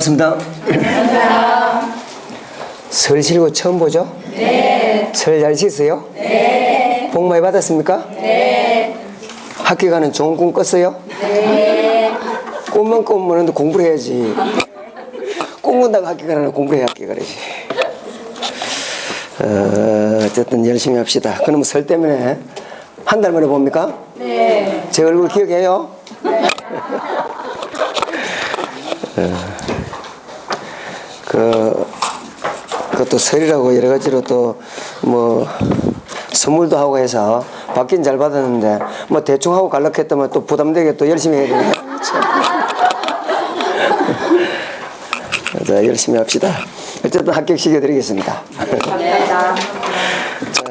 반갑습니다. 설 쉬고 처음 보죠? 네. 설 잘 쉬었어요? 네. 복 많이 받았습니까? 네. 학교 가는 좋은 꿈 꿨어요? 네. 꿈만 꾸면 공부를 해야지. 꿈 꾼다고 학교 가는 공부를 해야 학교 가야지. 어쨌든 열심히 합시다. 그럼 설 때문에 한 달 만에 봅니까? 네. 제 얼굴 기억해요? 그것도 설이라고 여러 가지로 또 뭐 선물도 하고 해서 받긴 잘 받았는데 뭐 대충 하고 갈락했다면 또 부담되게 또 열심히 해야 되네. 자, 열심히 합시다. 어쨌든 합격시켜드리겠습니다. 감사합니다. 자,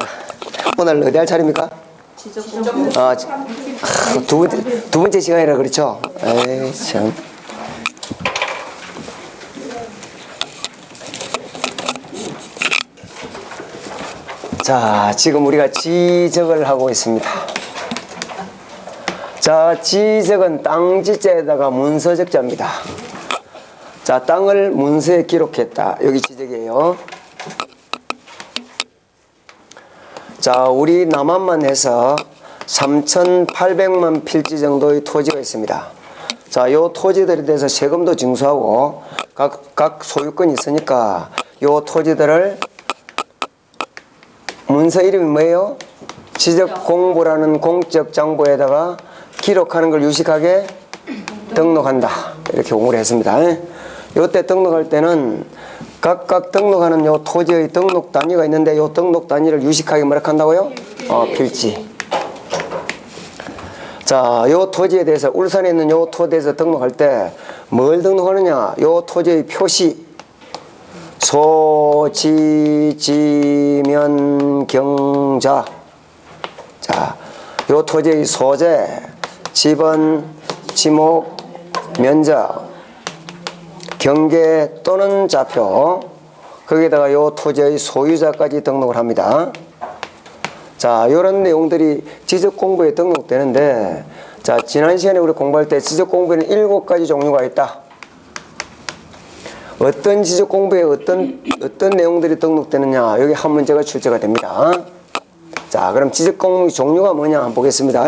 오늘 어디 할 차례입니까? 아, 두 번째 시간이라 그렇죠? 에이, 참. 자, 지금 우리가 지적을 하고 있습니다. 자, 지적은 땅지자에다가 문서적자입니다. 자, 땅을 문서에 기록했다. 여기 지적이에요. 자, 우리 남한만 해서 3,800만 필지 정도의 토지가 있습니다. 자, 요 토지들에 대해서 세금도 징수하고 각 소유권이 있으니까 요 토지들을 문서 이름이 뭐예요? 지적공부라는 공적 장부에다가 기록하는 걸 유식하게 등록한다. 이렇게 공부를 했습니다. 요때 등록할 때는 각각 등록하는 요 토지의 등록 단위가 있는데 요 등록 단위를 유식하게 뭐라 한다고요? 필지. 자, 요 토지에 대해서 울산에 있는 요 토지에서 등록할 때 뭘 등록하느냐? 요 토지의 표시. 소, 지, 지면, 경자. 자, 요 토지의 소재, 지번, 지목, 면적, 경계 또는 좌표. 거기에다가 요 토지의 소유자까지 등록을 합니다. 자, 요런 내용들이 지적공부에 등록되는데, 자, 지난 시간에 우리 공부할 때 지적공부에는 7가지 종류가 있다. 어떤 지적공부에 어떤 내용들이 등록되느냐, 여기 한 문제가 출제가 됩니다. 자, 그럼 지적공부 종류가 뭐냐 한번 보겠습니다.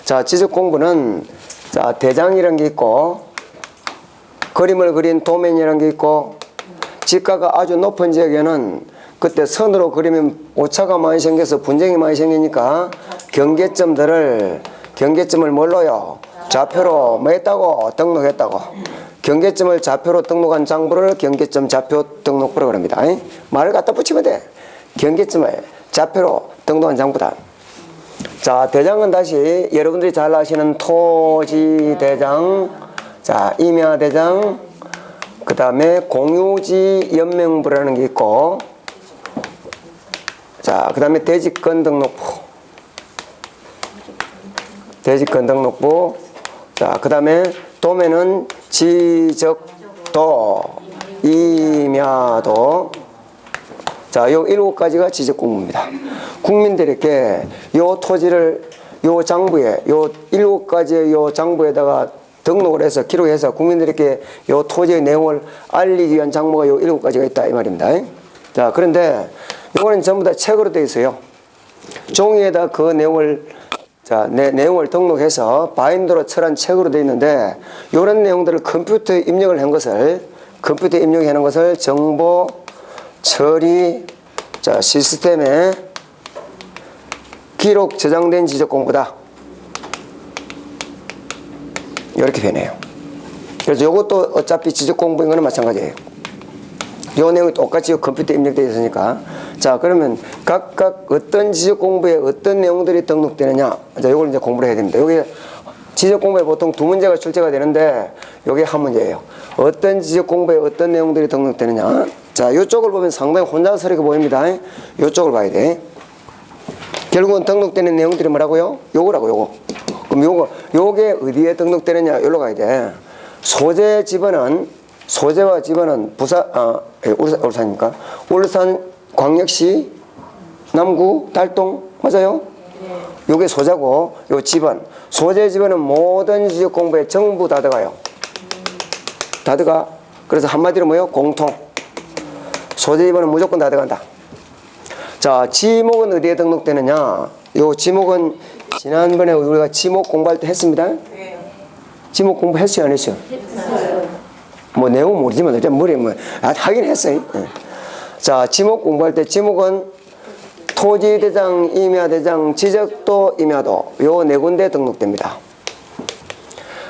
자, 지적공부는 자, 대장이라는 게 있고, 그림을 그린 도면이라는 게 있고, 지가가 아주 높은 지역에는 그때 선으로 그리면 오차가 많이 생겨서 분쟁이 많이 생기니까 경계점을 뭘로요? 좌표로 뭐 했다고? 등록했다고. 경계점을 좌표로 등록한 장부를 경계점 좌표 등록부라고 합니다. 말을 갖다 붙이면 돼. 경계점을 좌표로 등록한 장부다. 자, 대장은 다시 여러분들이 잘 아시는 토지대장, 자, 임야대장, 그 다음에 공유지 연명부라는 게 있고, 자, 그 다음에 대지권 등록부. 대지권 등록부. 자, 그 다음에 도면은 지적도, 임야도. 자, 요 7가지가 지적공부입니다. 국민들에게 요 토지를 요 장부에, 요 7가지의 요 장부에다가 등록을 해서 기록해서 국민들에게 요 토지의 내용을 알리기 위한 장부가 요 7가지가 있다 이 말입니다. 자, 그런데 요거는 전부 다 책으로 되어 있어요. 종이에다 그 내용을 자, 내용을 등록해서 바인더로 칠한 책으로 되어 있는데 요런 내용들을 컴퓨터에 입력을 한 것을 컴퓨터에 입력해 놓은 것을 정보 처리 자, 시스템에 기록 저장된 지적공부다. 이렇게 되네요. 그래서 요것도 어차피 지적공부인 거는 마찬가지예요. 요 내용이 똑같이 컴퓨터에 입력되어 있으니까. 자, 그러면 각각 어떤 지적공부에 어떤 내용들이 등록되느냐. 자, 요걸 이제 공부를 해야 됩니다. 여기 지적공부에 보통 2문제가 출제가 되는데 요게 한 문제예요. 어떤 지적공부에 어떤 내용들이 등록되느냐. 자, 요쪽을 보면 상당히 혼잡스럽게 보입니다. 요쪽을 봐야 돼. 결국은 등록되는 내용들이 뭐라고요? 요거라고, 요거. 그럼 요게 어디에 등록되느냐? 여기로 가야 돼. 소재와 지번은 울산입니까? 울산광역시 남구 달동 맞아요? 요게 소재고 요 지번 소재 지번은 모든 지역 공부에 전부 다 들어가요. 다 들어가. 그래서 한마디로 뭐예요? 공통. 소재 지번은 무조건 다 들어간다. 자, 지목은 어디에 등록되느냐? 요 지목은 지난번에 우리가 지목 공부할 때 했습니다. 지목 공부했어요, 안 했어요? 뭐 내용 모르지만 어차피 머리에 뭐 하긴 했어요. 예. 자, 지목 공부할 때 지목은 토지대장, 임야대장, 지적도, 임야도 요 네 군데 등록됩니다.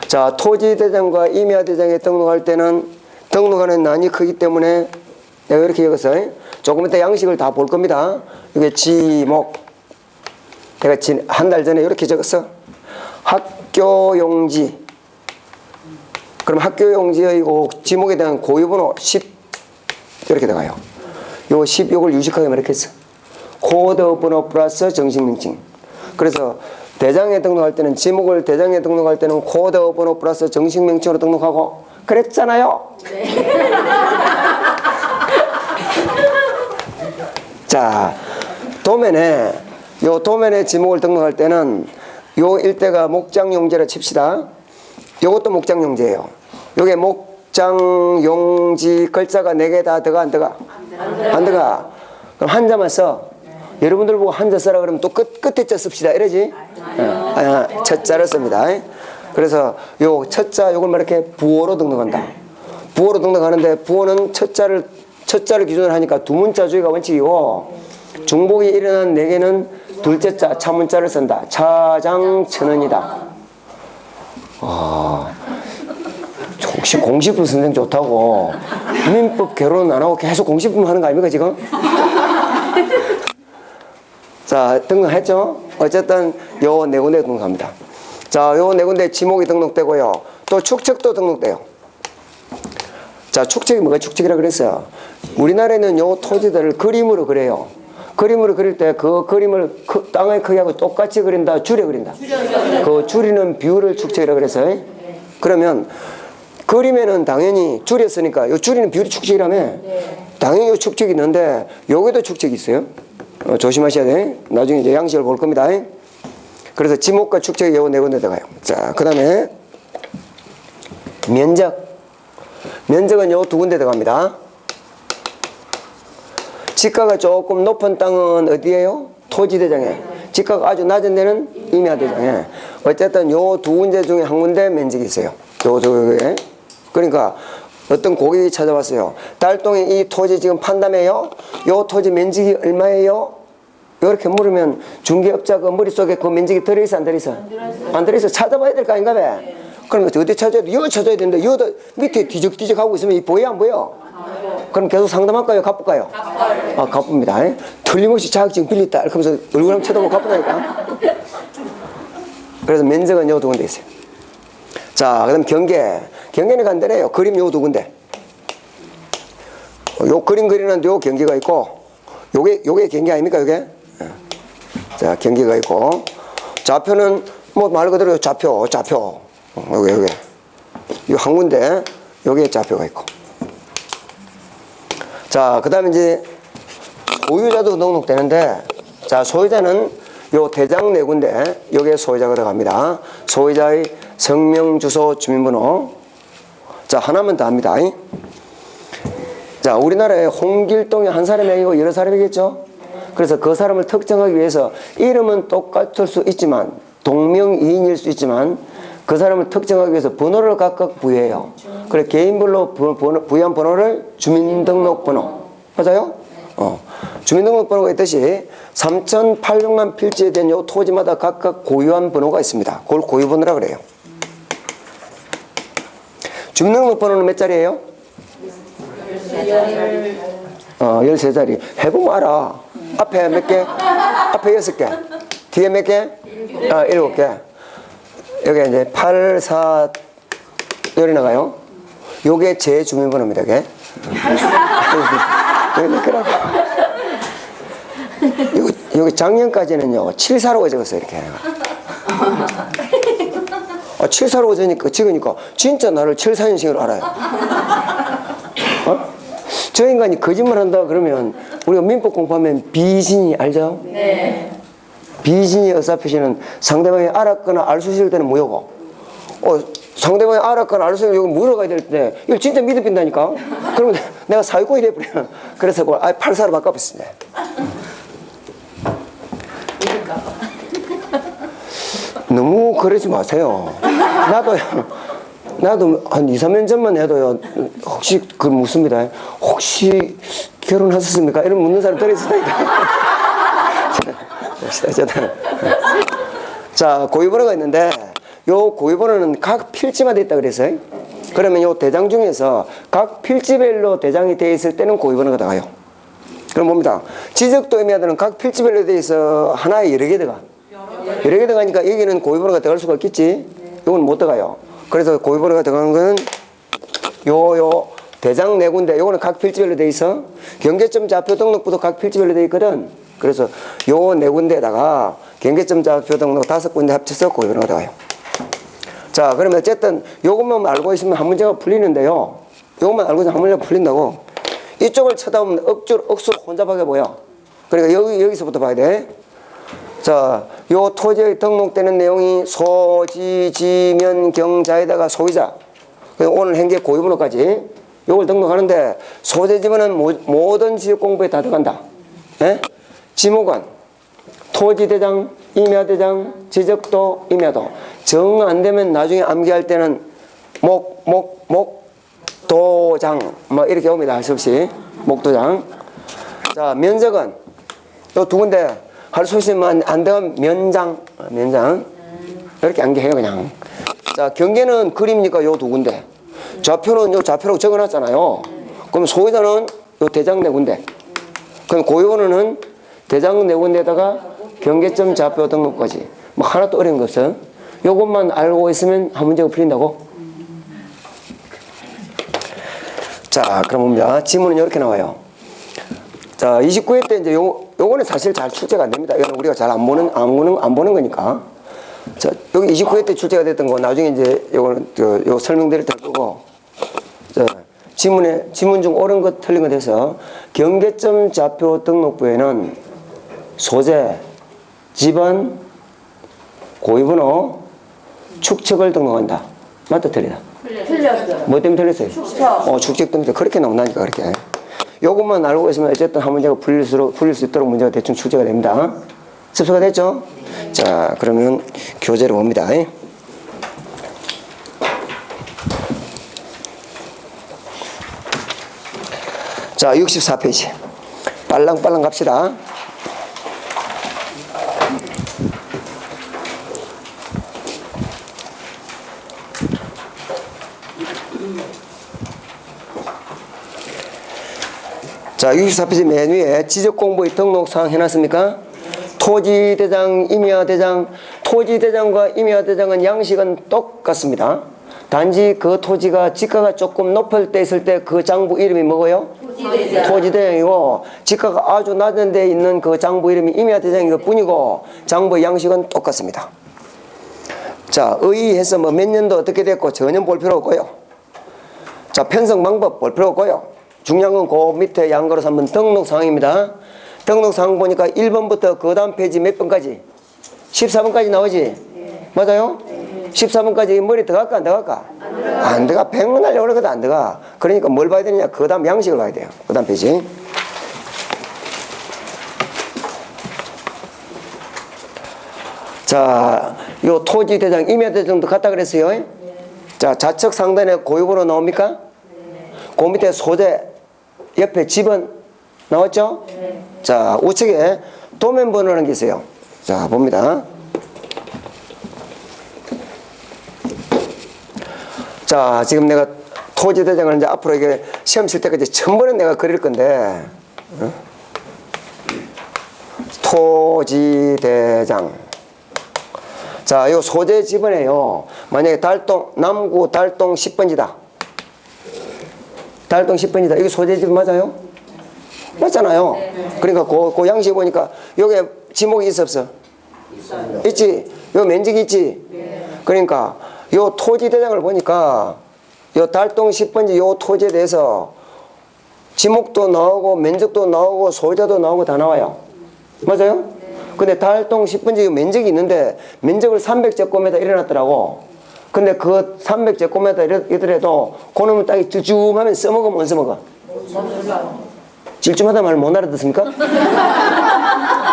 자, 토지대장과 임야대장에 등록할 때는 등록하는 난이 크기 때문에 내가 이렇게 적었어요. 조금 이따 양식을 다 볼 겁니다. 이게 지목. 내가 한 달 전에 이렇게 적었어. 학교용지. 그럼 학교용지의 지목에 대한 고유번호 10 이렇게 들어가요. 요 10 요걸 유식하게 이렇게 했어. 코드 번호 플러스 정식 명칭. 그래서 대장에 등록할 때는 지목을 대장에 등록할 때는 코드 번호 플러스 정식 명칭으로 등록하고 그랬잖아요. 자, 도면에 지목을 등록할 때는 요 일대가 목장용지라 칩시다. 요것도 목장용지예요. 요게 목장용지 글자가 4개 다 들어가 안 들어가? 안 들어가. 그럼 한자만 써. 여러분들 보고 한자 써라 그러면 또 끝에 자 씁시다 이러지? 첫자를 씁니다. 그래서 요 첫자 요걸 뭐 이렇게 부호로 등록한다. 부호로 등록하는데 부호는 첫자를 기준으로 하니까 두문자주의가 원칙이고 중복이 일어난 4개는 둘째 자 차문자를 쓴다. 차장천원이다. 혹시 공식분 선생 좋다고 민법 결혼 안 하고 계속 공식분 하는 거 아닙니까 지금? 자, 등록했죠? 어쨌든 요 네 군데 등록합니다. 자, 요 네 군데 지목이 등록되고요. 또 축척도 등록돼요. 자, 축척이 뭐가 축척이라 그랬어요? 우리나라에는 요 토지들을 그림으로 그려요. 그림으로 그릴 때 그 그림을 땅의 크기하고 똑같이 그린다, 줄여 그린다. 그 줄이는 비율을 축척이라 그랬어요. 그러면 그림에는 당연히 줄였으니까 요 줄이는 비율이 축척이라며. 당연히 요 축척이 있는데 여기도 축척이 있어요. 조심하셔야 돼. 나중에 이제 양식을 볼 겁니다. 그래서 지목과 축척이 요 네 군데 들어가요. 자, 그 다음에 면적은 요 두 군데 들어갑니다. 지가가 조금 높은 땅은 어디예요? 토지대장에. 지가가 아주 낮은 데는 임야대장에. 어쨌든 요 두 군데 중에 한 군데 면적이 있어요. 요쪽에. 그러니까 어떤 고객이 찾아왔어요. 달동에 이 토지 지금 판다며요? 요 토지 면적이 얼마예요? 이렇게 물으면 중개업자 그 머릿속에 그 면적이 들어있어 안 들어있어? 안 들어있어. 찾아봐야 될 거 아닌가 봐. 그러면 어디 찾아야 돼? 여기 찾아야 되는데 여기 밑에 뒤적뒤적 하고 있으면 이 보여 안 보여? 그럼 계속 상담할까요? 갚을까요? 갚습니다. 틀림없이 자격증 빌렸다. 이렇게 하면서 얼굴 한번 쳐다보고 갚는다니까. 그래서 면적은 요 두 군데 있어요. 자, 그 다음 경계는 간단해요. 그림 요 두 군데. 요 그림 그리는데 요 경계가 있고, 요게 경계 아닙니까, 요게? 자, 경계가 있고, 좌표는 뭐 말 그대로 좌표. 요게. 요 한 군데, 요게 좌표가 있고. 자, 그 다음에 이제 소유자도 등록되는데, 자, 소유자는 요 대장 네 군데, 요게 소유자가 들어갑니다. 소유자의 성명, 주소, 주민번호. 자, 하나만 더 합니다. 자, 우리나라에 홍길동이 한 사람이 아니고 여러 사람이겠죠? 그래서 그 사람을 특정하기 위해서 이름은 똑같을 수 있지만, 동명이인일 수 있지만, 그 사람을 특정하기 위해서 번호를 각각 부여해요. 그래, 개인별로 부여한 번호를 주민등록번호. 맞아요? 주민등록번호가 있듯이 3,800만 필지에 대한 요 토지마다 각각 고유한 번호가 있습니다. 그걸 고유번호라 그래요. 주민등록번호는 몇 자리예요? 13자리. 해보면 알아. 앞에 몇 개? 앞에 6개. 뒤에 몇 개? 7개. 여기 이제 8, 4, 열이 나가요. 요게 제 주민번호입니다, 이게. 여기 작년까지는요, 745가 적었어요, 이렇게. 745가 적으니까, 진짜 나를 74년생으로 알아요. 저 인간이 거짓말 한다 그러면, 우리가 민법 공부하면 비진이 알죠? 네. 비진이 의사표시는 상대방이 알았거나 알 수 있을 때는 뭐고? 상대방이 알았거나 알 수 있는 여기 물어가야 될 때 이거 진짜 믿어빈다니까. 그러면 내가 사회권이 돼버려. 그래서 그걸 아예 팔사로 바꿔봤습니다. 너무 그러지 마세요. 나도 한 2, 3년 전만 해도요, 혹시 그 묻습니다. 혹시 결혼하셨습니까? 이런 묻는 사람 들어있었다니까. 자, 고유번호가 있는데, 요 고유번호는 각 필지마다 있다 그랬어요. 그러면 요 대장 중에서 각 필지별로 대장이 되어 있을 때는 고유번호가 들어가요. 그럼 봅니다. 지적도 의미하는 각 필지별로 되어 있어 하나에 여러 개 들어가. 여러 개 들어가니까 여기는 고유번호가 들어갈 수가 있겠지. 이건 못 들어가요. 그래서 고유번호가 들어가는 거는 요 대장 네 군데, 요거는 각 필지별로 되어 있어. 경계점 좌표 등록부도 각 필지별로 되어 있거든. 그래서 요 네 군데에다가 경계점 좌표 등록 5군데 합쳐서 고유번호가 들어가요. 자, 그러면 어쨌든 요것만 알고 있으면 한 문제가 풀리는데요. 요것만 알고 있으면 한 문제가 풀린다고. 이쪽을 쳐다보면 억수로 혼잡하게 보여. 그러니까 여기서부터 봐야 돼. 자, 요 토지에 등록되는 내용이 소, 지, 지면, 경자에다가 소유자. 오늘 행계 고유번호까지 요걸 등록하는데 소재 지문은 모든 지역 공부에 다 들어간다. 예? 지목원, 토지대장, 임야대장, 지적도, 임야도. 정 안 되면 나중에 암기할 때는 도장 뭐 이렇게 옵니다. 할 수 없이 목도장. 자, 면적은 요 두 군데 할 수 있으면 안 되면 면장 이렇게 암기해요 그냥. 자, 경계는 그림이니까 요 두 군데. 좌표는 요 좌표라고 적어놨잖아요. 그럼 소유자는 요 대장 네 군데. 그럼 고유번호는 대장 네 군데에다가 경계점 좌표 등록까지. 뭐 하나도 어려운 거 없어요. 요것만 알고 있으면 한 문제가 풀린다고. 자, 그럼 봅니다. 지문은 이렇게 나와요. 자, 29회 때 이제 요거는 사실 잘 출제가 안 됩니다. 이거는 우리가 잘 안 보는 거니까. 자, 여기 29회 때 출제가 됐던 거 나중에 이제 요거는 요 설명드릴 거고. 자, 지문 중 옳은 것 틀린 것 돼서 경계점 좌표 등록부에는 소재, 집안, 고유번호, 축척을 등록한다. 맞다 틀리다? 틀렸어요. 뭐 때문에 틀렸어요? 축척. 축척 때문에 그렇게 나온다니까 그렇게. 요것만 알고 있으면 어쨌든 한 문제가 풀릴 수 있도록 문제가 대충 출제가 됩니다. 습수가 됐죠? 자, 그러면 교재로 봅니다. 자, 64페이지. 빨랑빨랑 갑시다. 자, 64페이지 맨 위에 지적공부의 등록사항 해놨습니까? 토지대장, 임야대장. 토지대장과 임야대장은 양식은 똑같습니다. 단지 그 토지가 지가가 조금 높을 때 있을 때 그 장부 이름이 뭐고요? 토지대장이고, 지가가 아주 낮은 데 있는 그 장부 이름이 임야대장인 것 뿐이고, 장부의 양식은 똑같습니다. 자, 의의해서 뭐 몇 년도 어떻게 됐고 전혀 볼 필요 없고요. 자, 편성 방법 볼 필요 없고요. 중요한 건 그 밑에 양가로 3번 등록사항입니다. 등록사항 보니까 1번부터 그 다음 페이지 몇 번까지? 14번까지 나오지? 맞아요? 14번까지 머리 들어갈까 안 들어갈까? 안 들어가. 100번 하려고 그래도 안 들어가. 그러니까 뭘 봐야 되느냐? 그 다음 양식을 봐야 돼요. 그 다음 페이지. 자, 요 토지대장, 임야대장도 같다 그랬어요. 자, 좌측 상단에 고유번호 나옵니까? 그 밑에 소재, 옆에 집은 나왔죠? 자, 우측에 도면번호라는 게 있어요. 자, 봅니다. 자, 지금 내가 토지대장을 이제 앞으로 이게 시험 칠 때까지 천번은 내가 그릴 건데, 토지대장. 자, 요 소재 지번에요. 만약에 남구 달동 10번지다. 달동 10번이다. 이게 소재 지번 맞아요? 맞잖아요. 그러니까 그 양식 보니까 여기에 지목이 있어 없어? 있어요. 있지? 요 면적이 있지? 그러니까 요 토지 대장을 보니까 요 달동 10번지 요 토지에 대해서 지목도 나오고 면적도 나오고 소유자도 나오고 다 나와요. 맞아요? 근데 달동 10번지 요 면적이 있는데 면적을 300제곱미터 일어났더라고. 근데 그 300제곱미터 이더라도 그놈은 땅이 쭈쭈하면 써먹어 못 써먹어? 찔끔하다 말 못 알아듣습니까?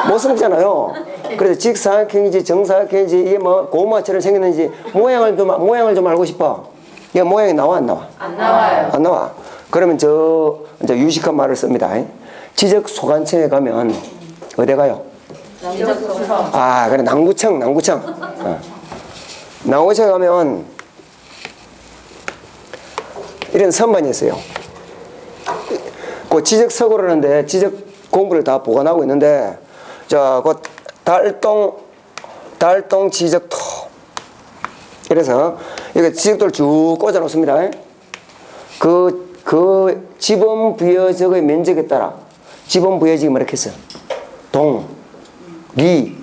못 써먹잖아요. 그래서 직사각형인지 정사각형인지 이게 뭐 고구마처럼 생겼는지 모양을 좀 알고 싶어. 이게 모양이 나와 안 나와? 안 나와요. 안 나와. 그러면 저 이제 유식한 말을 씁니다. 지적 소관청에 가면 어디 가요? 아, 그래 남구청. 남구청에 가면 이런 선반이 있어요. 그 지적 서고라는데 지적 공부를 다 보관하고 있는데 자, 그 달동 지적토. 그래서 이거 지적도를 쭉 꽂아 놓습니다. 그 지번 부여적의 면적에 따라 지번 부여적이 뭐 이렇게 했어요. 동, 리.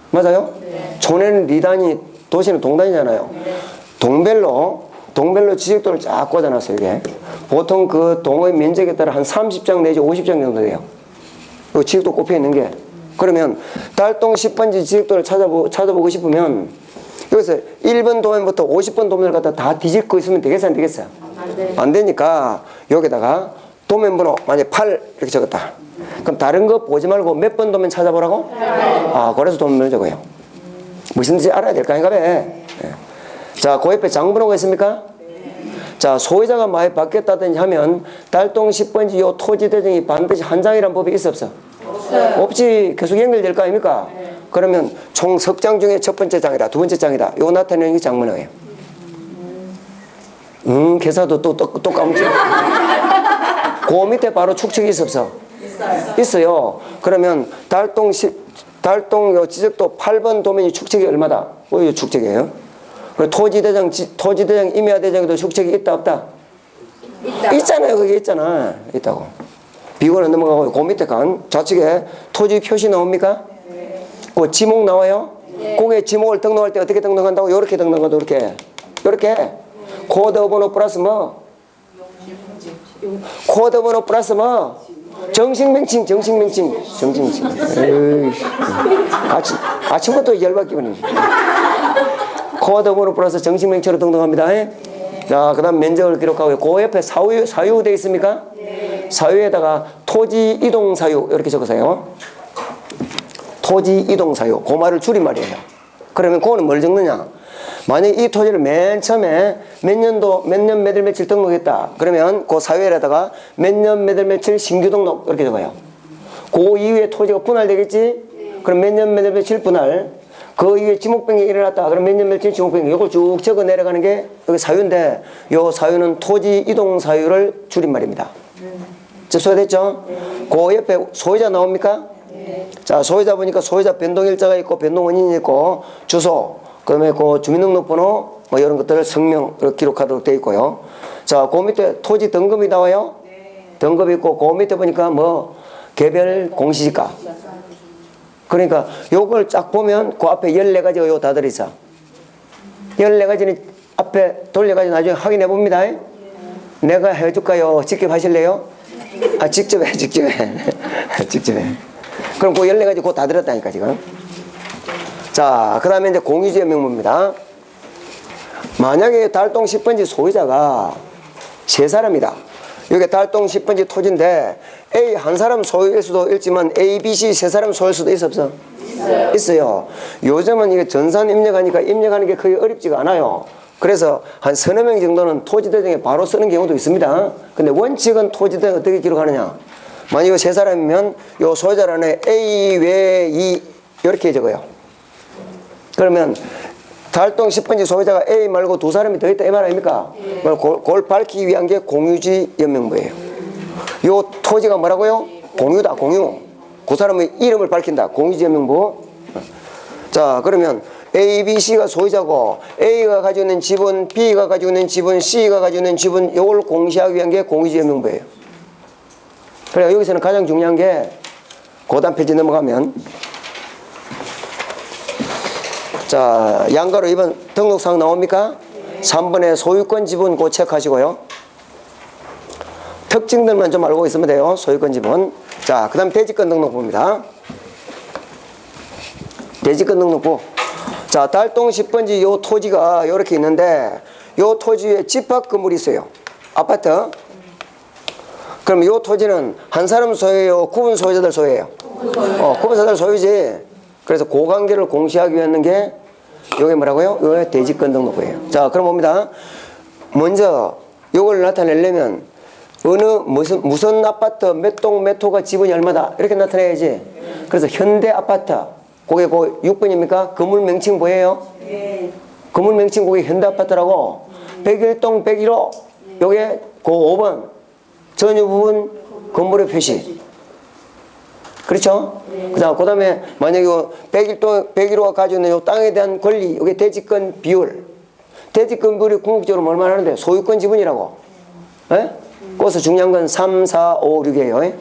맞아요? 네. 촌에는 리단위, 도시는 동단위잖아요. 네. 동별로 지적도를 쫙 꽂아 놨어요, 이게. 보통 그 동의 면적에 따라 한 30장 내지 50장 정도 돼요. 그 지적도 꼽혀 있는 게. 그러면 달동 10번지 지적도를 찾아보고 싶으면 여기서 1번 도면부터 50번 도면을 갖다 다 뒤집고 있으면 되겠어요, 안 되겠어요? 안 되니까 여기다가 도면번호 만약에 8 이렇게 적었다. 그럼 다른 거 보지 말고 몇 번 도면 찾아보라고? 아, 그래서 도면을 적어요. 무슨 뜻인지 알아야 될 거 아닌가 봐. 네. 자, 그 옆에 장번호가 있습니까? 자, 소유자가 많이 바뀌었다든지 하면 달동 10번지 요 토지 대정이 반드시 한 장이라는 법이 있어 없어? 없어요. 없지. 계속 연결될 거 아닙니까? 그러면 총 석 장 중에 첫 번째 장이다, 두 번째 장이다. 요거 나타내는 게 장번호예요. 계산도 또 까먹지. 그 밑에 바로 축척이 있어 없어? 있어요. 그러면 달동 요 지적도 8번 도면이 축척이 얼마다? 요 축척이에요. 그리고 토지대장 임야대장에도 축척이 있다 없다? 있잖아요. 그게 있잖아. 있다고. 비고는 넘어가고 그 밑에 간 좌측에 토지 표시 나옵니까? 그 지목 나와요? 그게 지목을 등록할 때 어떻게 등록한다고? 요렇게 등록한다고. 요렇게 코드 번호 플러스 뭐? 코드 번호 플러스 뭐? 정식명칭. 아침부터 열받기 버리네. 코드 번호 플러스 정식명칭으로 등록합니다. 자, 그 다음 면적을 기록하고 그 옆에 사유 되어 있습니까? 사유에다가 토지 이동 사유 이렇게 적으세요. 토지 이동 사유. 그 말을 줄임말이에요. 그러면 그거는 뭘 적느냐? 만약에 이 토지를 맨 처음에 몇 년도 몇 년 몇월 며칠 등록했다. 그러면 그 사유에다가 몇 년 몇월 며칠 신규 등록 이렇게 적어요. 그 이후에 토지가 분할되겠지? 그럼 몇 년 몇월 며칠 분할. 그 이후에 지목변경이 일어났다. 그럼 몇 년 며칠 지목변경. 이걸 쭉 적어 내려가는 게 여기 사유인데 요 사유는 토지 이동 사유를 줄임말입니다. 소개됐죠? 그 옆에 소유자 나옵니까? 자, 소유자 보니까 소유자 변동일자가 있고 변동원인이 있고 주소, 그다음에 그 주민등록번호 뭐 이런 것들을 성명으로 기록하도록 되어 있고요. 자, 그 밑에 토지 등급이 나와요. 등급이 있고 그 밑에 보니까 뭐 개별 공시지가. 그러니까 요걸 쫙 보면 그 앞에 14가지가 요 다 들어있어. 14가지는 앞에 돌려가지고 나중에 확인해 봅니다. 내가 해줄까요? 직접 하실래요? 아, 직접 해. 직접 해. 그럼 그 14가지 그거 다 들었다니까, 지금. 자, 그 다음에 이제 공유지의 명부입니다. 만약에 달동 10번지 소유자가 3사람이다. 여기 달동 10번지 토지인데 A 한 사람 소유일 수도 있지만 A, B, C 3사람 소유일 수도 있어 없어? 있어요. 요즘은 이게 전산 입력하니까 입력하는 게 거의 어렵지가 않아요. 그래서 한 서너 명 정도는 토지대장에 바로 쓰는 경우도 있습니다. 근데 원칙은 토지대장 어떻게 기록하느냐? 만약 이거 3사람이면 요 소유자란에 A 외 E 이렇게 적어요. 그러면 달동 10번지 소유자가 A 말고 2사람이 더 있다 이 말 아닙니까? 그걸 밝히기 위한 게 공유지 연명부예요. 요 토지가 뭐라고요? 공유다, 공유. 그 사람의 이름을 밝힌다. 공유지 연명부. 자, 그러면 A, B, C가 소유자고 A가 가지고 있는 지분, B가 가지고 있는 지분, C가 가지고 있는 지분 요걸 공시하기 위한 게 공유지 연명부예요. 그래 여기서는 가장 중요한 게 고단 페이지 넘어가면 자, 양가로 2번 등록사항 나옵니까? 3번에 소유권 지분 그 체크하시고요. 특징들만 좀 알고 있으면 돼요. 소유권 지분. 자, 그 다음 대지권 등록부입니다. 대지권 등록부. 자, 달동 10번지 요 토지가 이렇게 있는데 요 토지에 집합 건물이 있어요. 아파트. 그럼 요 토지는 한 사람 소유예요? 구분 소유자들 소유예요? 구분 소유자들 소유지. 그래서 그 관계를 공시하기 위한 게 요게 뭐라고요? 요게 대지권 등록부예요. 자, 그럼 봅니다. 먼저 요걸 나타내려면 무슨 아파트 몇 동 몇 호가 지분이 얼마다 이렇게 나타내야지. 그래서 현대 아파트 그게 그 6번입니까? 건물 명칭 뭐예요? 네. 건물 명칭 그게 현대 아파트라고 101동 101호 요게 그 5번 전유 부분 건물의 표시. 그렇죠? 그 다음에 만약에 101호가 가지고 있는 요 땅에 대한 권리 이게 대지권 비율. 대지권 비율이 궁극적으로 얼마나 하는데 소유권 지분이라고. 예? 그래서 중요한 건 3, 4, 5, 6이에요.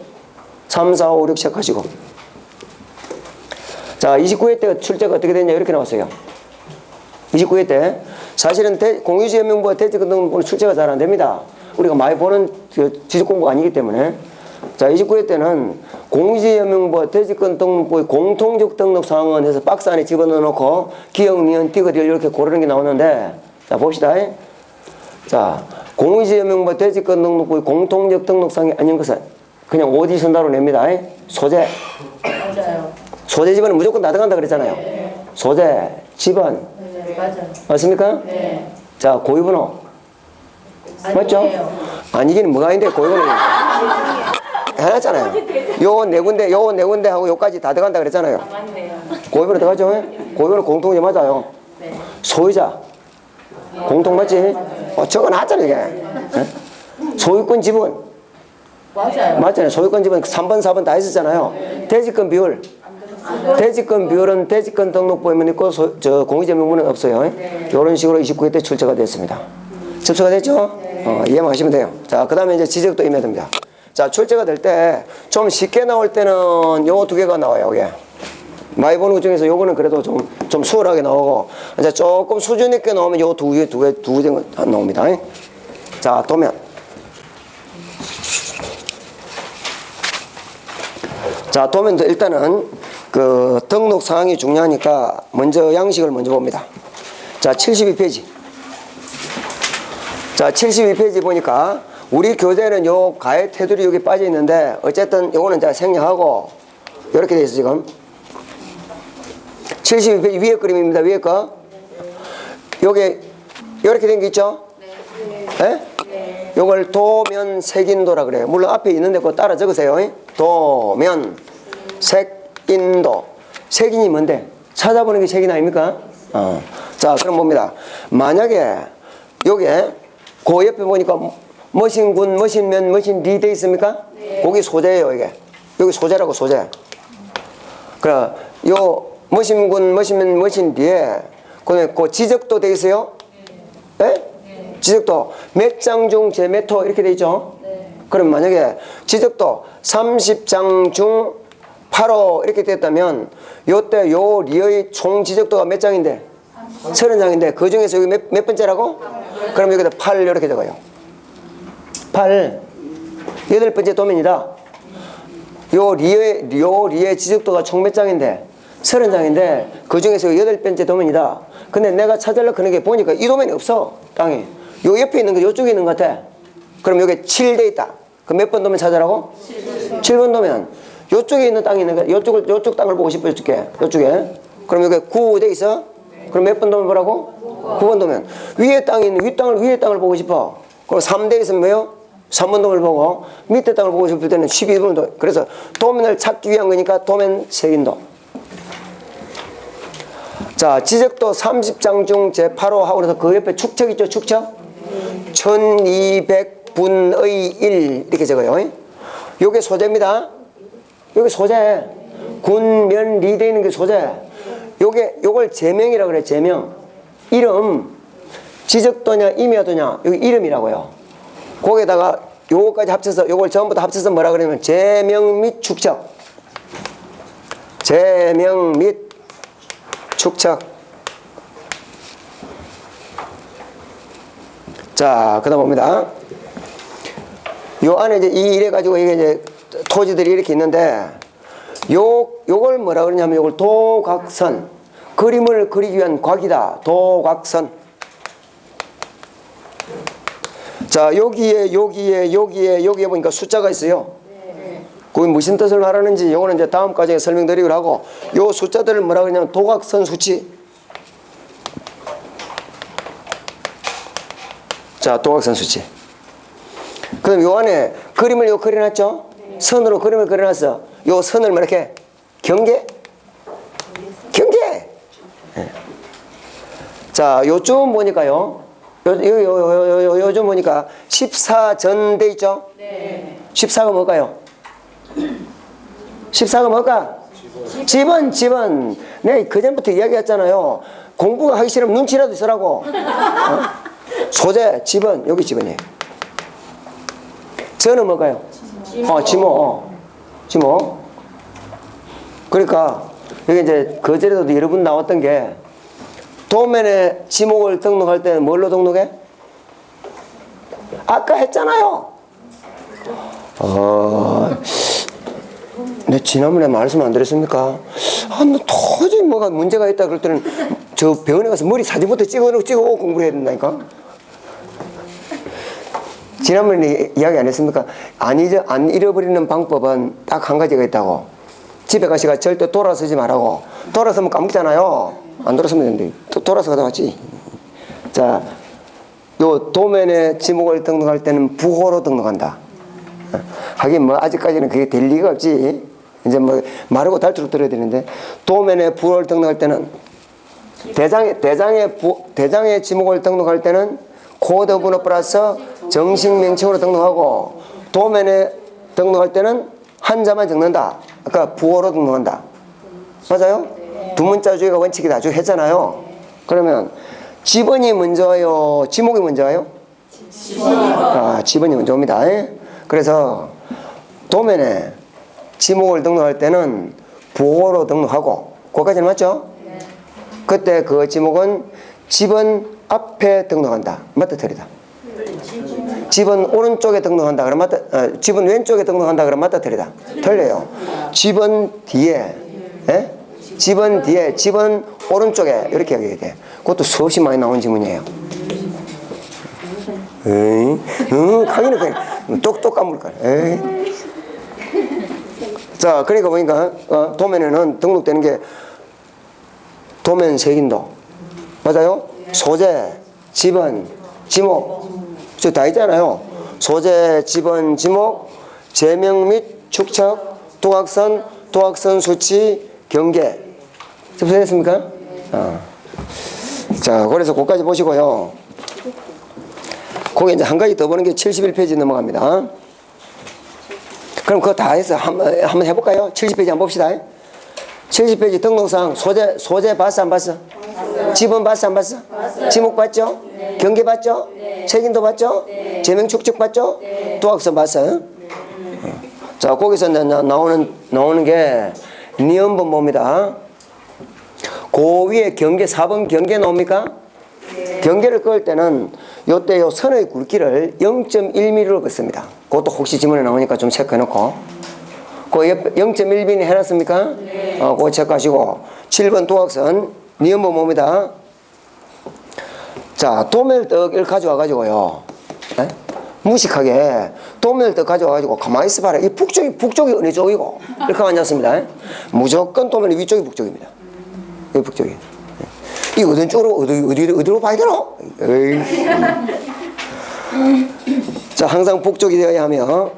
3, 4, 5, 6 체크하시고. 자, 29회 때 출제가 어떻게 됐냐 이렇게 나왔어요. 29회 때 사실은 공유지연명부와 대지권 등록부는 출제가 잘 안 됩니다. 우리가 많이 보는 지적 공부가 아니기 때문에. 자, 29회 때는 공유지연명부와 대지권 등록부의 공통적 등록 사항은 해서 박스 안에 집어넣어 놓고 기억, 니은, 디귿을 이렇게 고르는 게 나오는데 자, 봅시다. 자, 공유지연명부와 대지권 등록부의 공통적 등록 사항이 아닌 것은 그냥 오디션다로 냅니다. 소재. 맞아요. 소재 집안은 무조건 다 들어간다 그랬잖아요. 네. 소재, 집안. 네, 맞아요. 맞습니까? 네. 자, 고유번호. 맞죠? 아니에요. 아니긴 뭐가 있는데 고유번호. 해놨잖아요. 요 네 군데 하고 요까지 다 들어간다 그랬잖아요. 맞네요. 고유번호 들어가죠? 고유번호 공통이 맞아요. 네. 소유자. 공통 맞지? 적어놨잖아요, 이게. 네? 소유권 지분. 맞아요. 맞잖아요. 소유권 지분 3번, 4번 다 했었잖아요. 대지권 비율. 대지권 비율은 대지권 등록부에만 있고 공유지명부는 없어요. 이런 식으로 29회 때 출제가 됐습니다. 접수가 됐죠? 이해만 하시면 돼요. 자, 그 다음에 이제 지적도 임해야 됩니다. 자, 출제가 될 때 좀 쉽게 나올 때는 요 두 개가 나와요. 이게. 많이 보는 것 중에서 요거는 그래도 좀 수월하게 나오고 이제 조금 수준 있게 나오면 요 두 개 나옵니다. 자, 도면. 자, 도면도 일단은 그 등록 사항이 중요하니까 먼저 양식을 먼저 봅니다. 자, 72페이지. 자, 72페이지 보니까 우리 교재는 요 가해 테두리 여기 빠져 있는데 어쨌든 요거는 이제 생략하고 이렇게 돼 있어 지금. 72페이지 위에 그림입니다. 위에 거. 요게 이렇게 된 게 있죠? 네. 요걸 도면 색인도라 그래요. 물론 앞에 있는데 그거 따라 적으세요. 도면 색인도. 색인이 뭔데? 찾아보는 게 색인 아닙니까? 자, 그럼 봅니다. 만약에 요게 그 옆에 보니까 머신군, 머신면, 머신리 돼 있습니까? 네. 거기 소재예요, 이게. 여기 소재라고, 소재. 그래, 요 머신군, 머신면, 머신리에 그 지적도 돼 있어요? 네? 네? 지적도 몇 장 중 제 몇 호 이렇게 돼 있죠? 네. 그럼 만약에 지적도 30장 중 8호 이렇게 됐다면 요때 요 리의 총 지적도가 몇 장인데? 30장인데 그 중에서 여기 몇 번째라고? 그럼 여기다 8 이렇게 적어요. 8 8번째 도면이다. 요 리의 지적도가 총 몇 장인데? 30장인데 그 중에서 8번째 도면이다. 근데 내가 찾으려고 하는 게 보니까 이 도면이 없어. 땅이. 요 옆에 있는 거 요쪽에 있는 것 같아. 그럼 여기 7돼 있다. 그럼 몇 번 도면 찾으라고? 7번 도면. 요쪽에 있는 땅이 있는 거 요쪽 땅을 보고 싶어 요쪽에. 그럼 여기 9돼 있어? 그럼 몇 번 도면 보라고? 9번 도면. 위에 땅이 있는 위에 땅을 보고 싶어. 그럼 3대 있으면 뭐요? 3번 도면을 보고 밑에 땅을 보고 싶을 때는 12번 도. 그래서 도면을 찾기 위한 거니까 도면 색인도. 자, 지적도 30장 중 제8호 하고 그래서 그 옆에 축척 있죠? 축척? 1200분의 1 이렇게 적어요. 요게 소재입니다. 요게 소재. 군면 리돼 있는 게 소재. 요걸 제명이라고 그래. 제명. 이름. 지적도냐 임야도냐 여기 이름이라고요. 거기에다가 요거까지 합쳐서 요걸 전부 다 합쳐서 뭐라 그러냐면 제명 및 축척. 제명 및 축척. 자, 그다음 봅니다. 요 안에 이제 이래 가지고 이게 이제 토지들이 이렇게 있는데 요걸 뭐라 그러냐면 요걸 도각선. 그림을 그리기 위한 곽이다. 도곽선. 자, 여기에 보니까 숫자가 있어요. 그게 무슨 뜻을 말하는지 요거는 이제 다음 과정에 설명드리기로 하고, 요 숫자들을 뭐라 그러냐면 도곽선 수치. 자, 도곽선 수치. 그럼 요 안에 그림을 요 그려놨죠? 선으로 그림을 그려놨어. 요 선을 뭐 이렇게 경계? 네. 자, 요쯤 보니까요. 요즘 보니까 14전 돼 있죠? 네. 14가 뭘까요? 14가 뭘까? 집은. 네, 그전부터 이야기했잖아요. 공부가 하기 싫으면 눈치라도 쓰라고. 소재, 집은, 여기 집은이에요. 저는 뭘까요? 지모. 그러니까, 여기 이제 거제도도 여러 분 나왔던 게, 도면에 지목을 등록할 때는 뭘로 등록해? 아까 했잖아요. 내 지난번에 말씀 안 드렸습니까? 너 도저히 뭐가 문제가 있다 그럴 때는 저 병원에 가서 머리 사진부터 찍어오고 공부를 해야 된다니까? 지난번에 이야기 안 했습니까? 안 잃어버리는 방법은 딱 한 가지가 있다고. 집에 가시가 절대 돌아서지 말라고. 돌아서면 까먹잖아요. 안 돌아서면 되는데 또 돌아서 가다 왔지. 자, 요 도면에 지목을 등록할 때는 부호로 등록한다. 하긴 뭐 아직까지는 그게 될 리가 없지. 이제 뭐 마르고 닳도록 들어야 되는데, 도면에 부호를 등록할 때는 대장의 지목을 등록할 때는 코드 번호 플러스 정식 명칭으로 등록하고, 도면에 등록할 때는 한자만 적는다. 아까 부호로 등록한다. 맞아요? 두 문자 주기가 원칙이다. 쭉 했잖아요. 그러면 지번이 먼저요? 지목이 먼저요? 지번이 먼저 옵니다. 그래서 도면에 지목을 등록할 때는 부호로 등록하고, 거기까지는 맞죠? 그때 그 지목은 집은 앞에 등록한다. 맞다, 틀리다? 집은 오른쪽에 등록한다. 그럼 맞다. 집은 왼쪽에 등록한다. 그럼 맞다, 틀리다? 틀려요. 집은 뒤에, 집은 오른쪽에 이렇게 하게 돼. 그것도 수없이 많이 나온 지문이에요. 가기는 그냥 똑똑 까물 거야. 자, 그러니까 보니까 도면에는 등록되는 게 도면 색인도, 맞아요? 소재, 지번, 지목, 저 다 있잖아요. 소재, 지번, 지목, 제명 및 축척, 도학선 수치, 경계. 접수됐습니까? 자, 그래서 거기까지 보시고요. 거기 이제 한 가지 더 보는 게 71페이지 넘어갑니다. 그럼 그거 다 해서 한번 해볼까요? 70페이지 한번 봅시다. 70페이지 등록상 소재 봤어, 안 봤어? 지번 봤어, 안 봤어? 지목 봤죠? 경계 봤죠? 책임도 봤죠? 제명 축척 봤죠? 도학선 봤어요? 자, 거기서 나오는 게 니은번 봅니다. 그 위에 경계, 4번 경계 나옵니까? 경계를 그을 때는 요때 요 선의 굵기를 0.1mm로 긋습니다. 그것도 혹시 지문에 나오니까 좀 체크해놓고. 그 옆에 0.1mm 해놨습니까? 그거 체크하시고. 7번 도학선, 니은번 봅니다. 자, 도멜떡을 가져와가지고요. 무식하게 도멜떡 가져와가지고 가만히 있어봐라. 이 북쪽이 어느 쪽이고? 이렇게 앉았습니다. 무조건 도멜의 위쪽이 북쪽입니다. 여기 북쪽이. 이 어떤 쪽으로, 어디로 봐야 되나? 자, 항상 북쪽이 되어야 하며,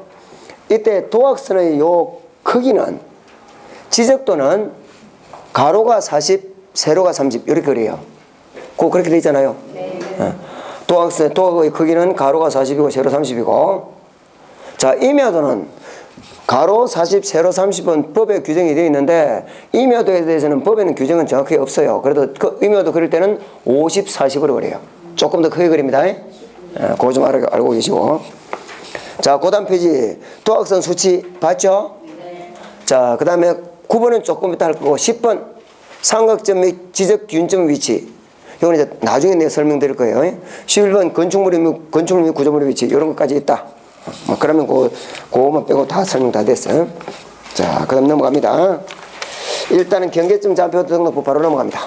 이때 도학선의 요 크기는, 지적도는 가로가 40, 세로가 30, 이렇게 그래요. 그렇게 되어 있잖아요. 도학의 크기는 가로가 40이고, 세로 30이고, 자, 임야도는 가로 40, 세로 30은 법에 규정이 되어 있는데, 임야도에 대해서는 법에는 규정은 정확히 없어요. 그래도 그 임야도 그릴 때는 50, 40으로 그래요. 조금 더 크게 그립니다. 그거 좀 알고 계시고. 자, 그 다음 페이지. 도학선 수치 봤죠? 자, 그 다음에 9번은 조금 이따 할 거고, 10번. 삼각점 및 지적 균점 위치. 이건 이제 나중에 내가 설명드릴 거예요. 11번 건축물 및 구조물의 위치. 이런 것까지 있다. 그러면 그거만 빼고 다 설명 다 됐어요. 자, 그 다음 넘어갑니다. 일단은 경계점 좌표 등록부 바로 넘어갑니다.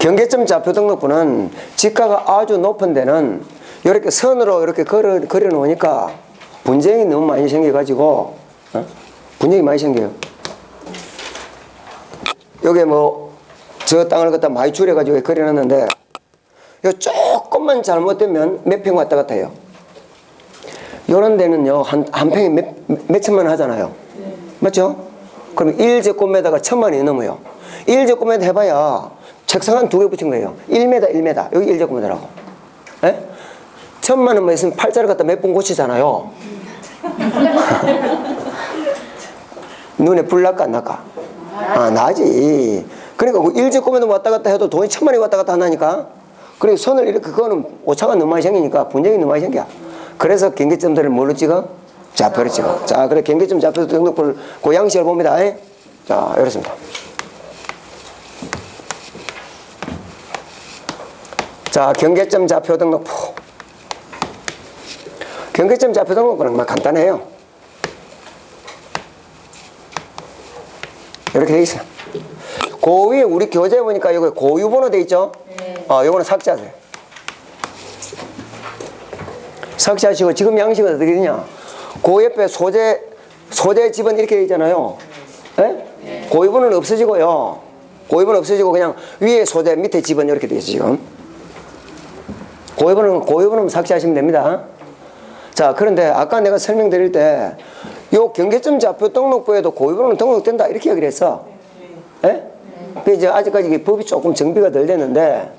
경계점 좌표 등록부는 지가가 아주 높은 데는 이렇게 선으로 이렇게 그려 놓으니까 분쟁이 너무 많이 생겨가지고, 분쟁이 많이 생겨요. 여기 뭐, 저 땅을 갖다 많이 줄여가지고 그려놨는데, 요 조금만 잘못되면 몇 평 왔다 갔다 해요. 요런 데는요, 한 평에 몇 천만 원 하잖아요. 맞죠? 그럼 1제곱미터가 1000만원이 넘어요. 1제곱미터 해봐야 책상 한 2개 붙인 거예요. 1m, 1m. 여기 1제곱미터라고. 예? 1000만 원만 있으면 팔자를 갖다 몇 번 고치잖아요. 눈에 불 날까 안 날까? 아, 나지. 그러니까 1제곱미터 왔다 갔다 해도 돈이 1000만 원이 왔다 갔다 한다니까. 그리고 선을 이렇게 그거는 오차가 너무 많이 생기니까 분쟁이 너무 많이 생겨. 그래서 경계점들을 뭘로 찍어? 좌표로 찍어. 자, 그래 경계점 좌표 등록부를 그 양식을 봅니다. 자, 이렇습니다. 자, 경계점 좌표 등록부. 경계점 좌표 등록부는 막 간단해요. 이렇게 돼 있어요. 그 위에 우리 교재 보니까 여기 고유번호 돼 있죠? 네. 요거는 삭제하세요. 삭제하시고 지금 양식은 어떻게 되냐? 그 옆에 소재 집은 이렇게 돼 있잖아요. 네? 네. 고유번호는 없어지고요. 고유번호 없어지고 그냥 위에 소재 밑에 집은 이렇게 돼 있어요. 지금. 고유번호는 삭제하시면 됩니다. 자, 그런데 아까 내가 설명드릴 때 요 경계점 좌표 등록부에도 고유번호는 등록된다 이렇게 얘기를 했어. 예? 그 이제 아직까지 이게 법이 조금 정비가 덜 됐는데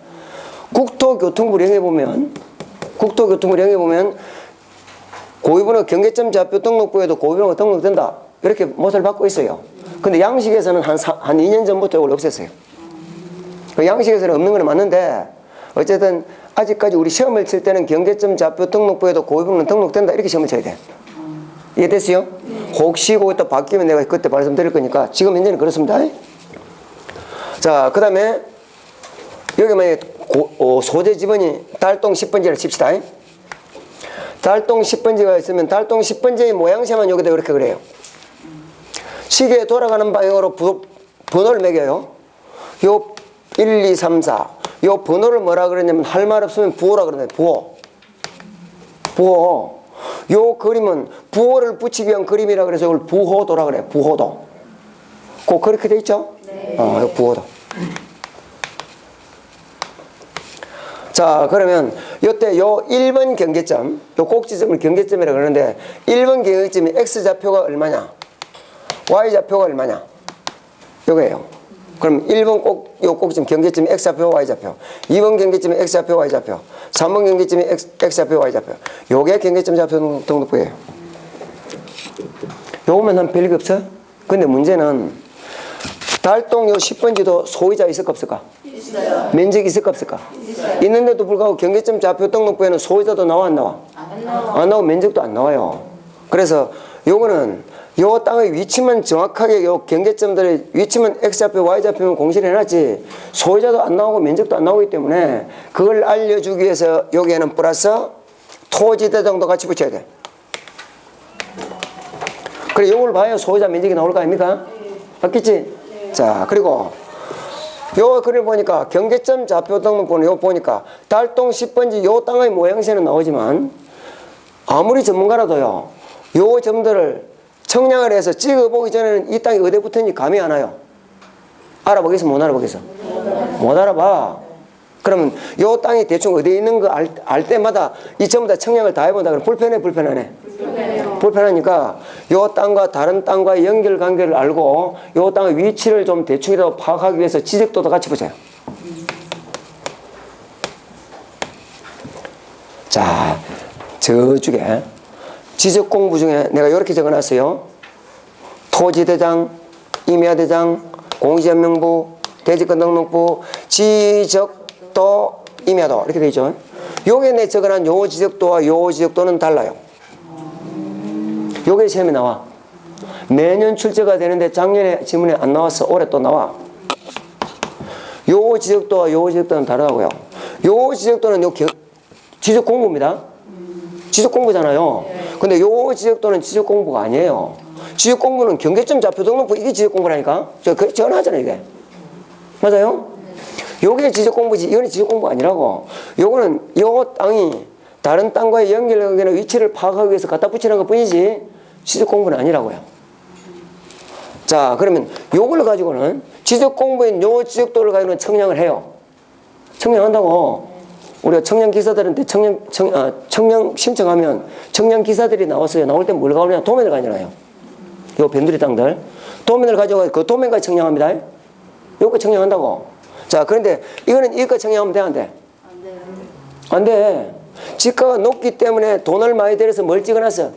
국토교통부령에 보면 고유번호 경계점 좌표 등록부에도 고유번호가 등록된다 이렇게 못을 받고 있어요. 근데 양식에서는 한 2년 전부터 이걸 없앴어요. 그 양식에서는 없는 건 맞는데 어쨌든 아직까지 우리 시험을 칠 때는 경계점 좌표 등록부에도 고유번호는 등록된다 이렇게 시험을 쳐야 돼. 이해됐어요? 혹시 그것도 바뀌면 내가 그때 말씀드릴 거니까 지금 현재는 그렇습니다. 자, 그 다음에 여기 만약에 소재 지번이 달동 10번지를 칩시다. 달동 10번지가 있으면 달동 10번지의 모양새만 여기다 이렇게 그래요. 시계 돌아가는 방향으로 번호를 매겨요. 요 1, 2, 3, 4. 요 번호를 뭐라 그러냐면 할 말 없으면 부호라 그러네요. 부호. 요 그림은 부호를 붙이기 위한 그림이라 그래서 이걸 부호도라 그래요. 부호도. 꼭 그렇게 돼 있죠? 네. 요 부호도. 자, 그러면 요때 요 1번 경계점, 요 꼭지점을 경계점이라 그러는데 1번 경계점이 X좌표가 얼마냐? Y좌표가 얼마냐? 요거예요. 그럼 1번 요 꼭지점 경계점이 X좌표, Y좌표. 2번 경계점이 X좌표, Y좌표. 3번 경계점이 X좌표, Y좌표. 요게 경계점 좌표 등록부예요. 요거면 한 별게 없어? 근데 문제는 달동 요 10번지도 소유자 있을까 없을까? 있어요. 면적이 있을까 없을까? 있어요. 있는데도 불구하고 경계점 좌표 등록부에는 소유자도 나와 안 나와? 안 나오고 면적도 안 나와요. 그래서 요거는 요 땅의 위치만 정확하게 요 경계점들의 위치만 X좌표, Y좌표면 공시를 해놨지 소유자도 안 나오고 면적도 안 나오기 때문에 그걸 알려주기 위해서 여기에는 플러스 토지대장도 같이 붙여야 돼. 그래 요걸 봐야 소유자 면적이 나올 거 아닙니까? 맞겠지? 자, 그리고 요 글을 보니까 경계점 좌표 등록부는 요 보니까 달동 10번지 요 땅의 모양새는 나오지만 아무리 전문가라도요 요 점들을 청량을 해서 찍어보기 전에는 이 땅이 어디에 붙었는지 감이 안 와요. 알아보겠어? 못 알아보겠어? 못 알아봐. 그러면 요 땅이 대충 어디에 있는 거 알 때마다 이 전부 다 청량을 다 해본다. 그럼 불편해? 불편하네? 불편하니까 요 땅과 다른 땅과의 연결관계를 알고 요 땅의 위치를 좀 대충이라도 파악하기 위해서 지적도도 같이 보세요. 자, 저쪽에 지적 공부 중에 내가 이렇게 적어놨어요. 토지대장, 임야대장, 공시지명부, 대지권 등록부, 지적도, 임야도 이렇게 되어 있죠. 요게 내 적어놓은 요 지적도와 요 지적도는 달라요. 요게 시험에 나와. 매년 출제가 되는데 작년에 지문에 안 나왔어. 올해 또 나와. 요 지적도와 요 지적도는 다르다고요. 요 지적도는 요 지적 공부입니다. 지적 공부잖아요. 근데 요 지적도는 지적 공부가 아니에요. 지적 공부는 경계점 좌표 등록부 이게 지적 공부라니까. 전화하잖아요 이게. 맞아요? 요게 지적 공부지. 이거는 지적 공부 아니라고. 요거는 요 땅이 다른 땅과의 연결관계나 위치를 파악하기 위해서 갖다 붙이는 것 뿐이지 지적 공부는 아니라고요. 자, 그러면 요걸 가지고는 지적 공부인 요 지적도를 가지고는 청량을 해요. 청량한다고. 우리가 청량 기사들한테 청량 신청하면 청량 기사들이 나왔어요. 나올 때 뭘 가오냐? 도면을 가잖아요. 요 변두리 땅들. 도면을 가져가 그 도면까지 청량합니다. 요거 청량한다고. 자, 그런데 이거는 이거 청량하면 돼, 안 돼? 안 돼. 지가가 높기 때문에 돈을 많이 들여서 뭘 찍어놨어?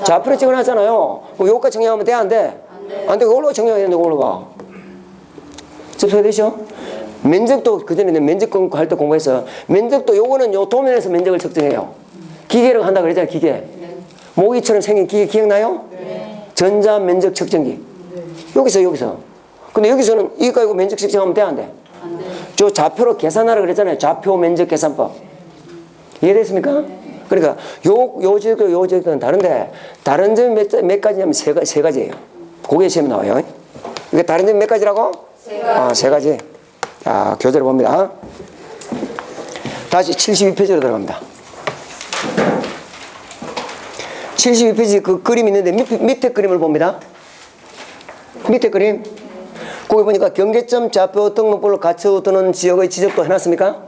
좌표를 찍어놨잖아요. 요거 청량하면 돼, 안 돼? 안 돼. 이걸로 청량해야 되는데, 이걸로 가. 접수가 되죠? 면적도 그전에 면적 할 때 공부해서 면적도 요거는 요 도면에서 면적을 측정해요. 기계로 한다 그랬잖아요. 기계. 모기처럼 생긴 기계 기억나요? 전자 면적 측정기. 여기서. 근데 여기서는 이거 가지고 면적 측정하면 돼, 안 돼? 저 좌표로 계산하라 그랬잖아요. 좌표 면적 계산법. 이해됐습니까? 그러니까 요 지역은 다른데 다른 점이 몇 가지냐면 세 가지예요. 그게 시험에 나와요. 이게 다른 점이 몇 가지라고? 세 가지. 자, 교재를 봅니다. 다시 72페이지로 들어갑니다. 72페이지 그 그림 있는데 밑에 그림을 봅니다. 밑에 그림. 거기 보니까 경계점 좌표 등록부를 갖춰두는 지역의 지적도 해놨습니까?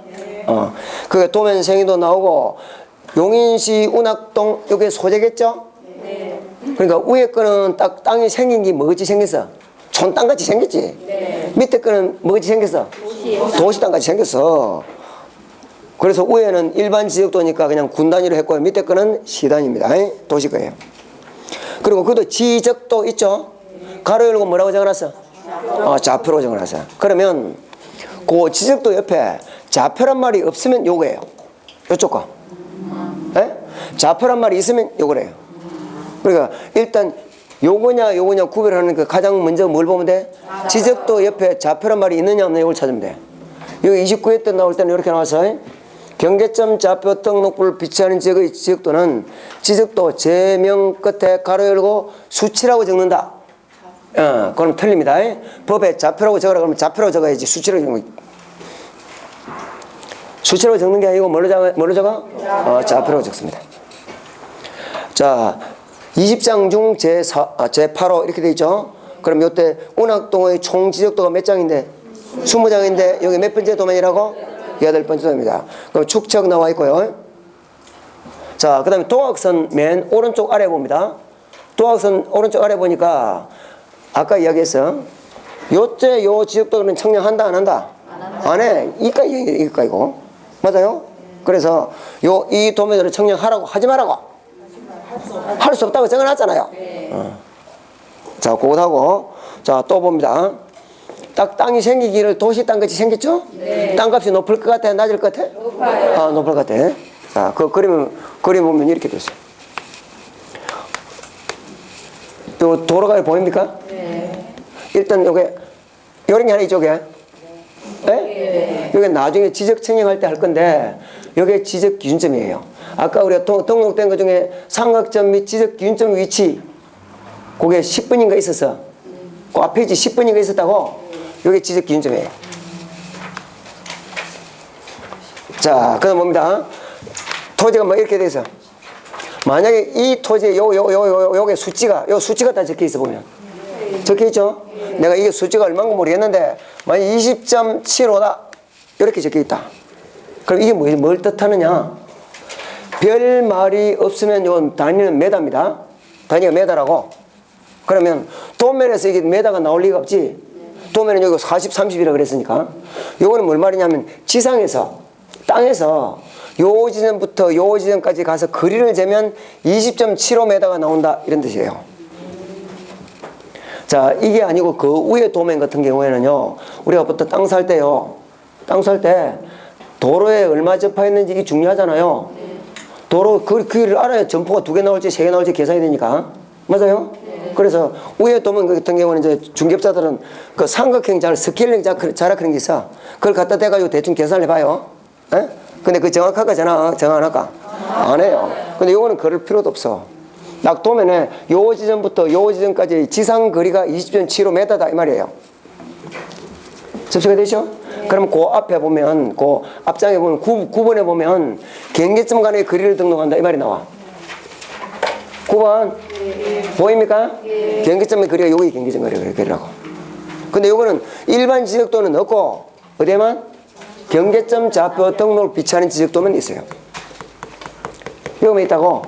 그게 도면 생이도 나오고 용인시 운학동 여기 소재겠죠? 그러니까 위에 거는 딱 땅이 생긴 게 뭐같이 생겼어? 촌땅같이 생겼지? 밑에 거는 뭐같이 생겼어? 도시땅같이 생겼어. 그래서 위에는 일반 지적도니까 그냥 군 단위로 했고요. 밑에 거는 시 단위입니다. 도시 거예요. 그리고 그것도 지적도 있죠? 가로 열고 뭐라고 적어놨어? 좌표로 적어놨어요. 그러면 그 지적도 옆에 좌표란 말이 없으면 요거예요. 요쪽 거. 좌표란 말이 있으면 요거래요. 그러니까 일단 요거냐 구별하는 그 가장 먼저 뭘 보면 돼? 지적도 옆에 좌표란 말이 있느냐 없느냐 이걸 찾으면 돼. 여기 29회 때 나올 때는 이렇게 나와서 경계점 좌표 등록부를 비치하는 지역의 지적도는 지적도 제명 끝에 가로 열고 수치라고 적는다. 그럼 틀립니다. 법에 좌표라고 적으라 그러면 좌표라고 적어야지 수치라고 적는 거. 수치라고 적는 게 아니고 뭘로 적어? 좌표라고 적습니다. 자, 20장 중 제8호 이렇게 돼 있죠. 그럼 요때 운학동의 총 지적도가 몇 장인데? 20장인데 여기 몇 번째 도면이라고? 8번째 도면입니다. 그럼 축척 나와 있고요. 자, 그 다음에 도학선 맨 오른쪽 아래 봅니다. 도학선 오른쪽 아래 보니까 아까 이야기했어. 요때 요 지적도는 청량한다 안 한다? 안 해. 이거 맞아요? 그래서 이 도면으로 청량하라고 하지 말라고. 할 수 없다고 적어놨잖아요. 자, 그것하고 자, 또 봅니다. 딱 땅이 생기기를 도시 땅같이 생겼죠? 땅값이 높을 것 같아? 낮을 것 같아? 높아요. 높을 것 같아. 자, 그 그림 보면 이렇게 됐어요. 요 도로가 보입니까? 일단 요게 요런 게 하나 이쪽에. 요게 나중에 지적 청량할 때 할 건데 요게 지적 기준점이에요. 아까 우리가 등록된 것 중에 삼각점 및 지적 기준점 위치 그게 10분인가 있었어. 그 앞에 10분인가 있었다고. 요게 지적 기준점이에요. 자, 그다음 뭡니다. 토지가 뭐 이렇게 돼 있어. 만약에 이 토지에 요게 수치가 다 적혀 있어 보면. 적혀 있죠? 내가 이게 수치가 얼마인가 모르겠는데 만약 20.75다 이렇게 적혀 있다. 그럼 이게 뭘 뜻하느냐? 별 말이 없으면 요 단위는 메다입니다. 단위가 메다라고. 그러면 도면에서 이게 메다가 나올 리가 없지. 도면은 여기 40, 30이라 그랬으니까. 요거는 뭘 말이냐면 지상에서 땅에서 요 지점부터 요 지점까지 가서 거리를 재면 20.75m가 나온다 이런 뜻이에요. 자, 이게 아니고 그 위에 도면 같은 경우에는요, 우리가 보통 땅 살 때요, 땅 살 때 도로에 얼마 접하였는지 이게 중요하잖아요. 도로 그 길을 알아야 점포가 2개 나올지 3개 나올지 계산이 되니까. 맞아요? 그래서 위에 도면 같은 경우는 이제 중개업자들은 그 삼각형 스케일링 자락하는 게 있어. 그걸 갖다 대가지고 대충 계산을 해봐요. 근데 그 정확할까 정확 안 할까? 안 해요. 근데 요거는 그럴 필요도 없어. 딱 도면에 요 지점부터 요 지점까지 지상 거리가 20.75m다 이 말이에요. 접수가 되죠? 그럼 그 앞에 보면, 그 앞장에 보면 9번에 보면 경계점 간의 거리를 등록한다. 이 말이 나와. 9번. 보입니까? 경계점의 거리가 요게 경계점 거리라고. 근데 요거는 일반 지적도는 없고, 어디에만? 경계점 좌표 등록을 비치하는 지적도면 있어요. 요거만 있다고?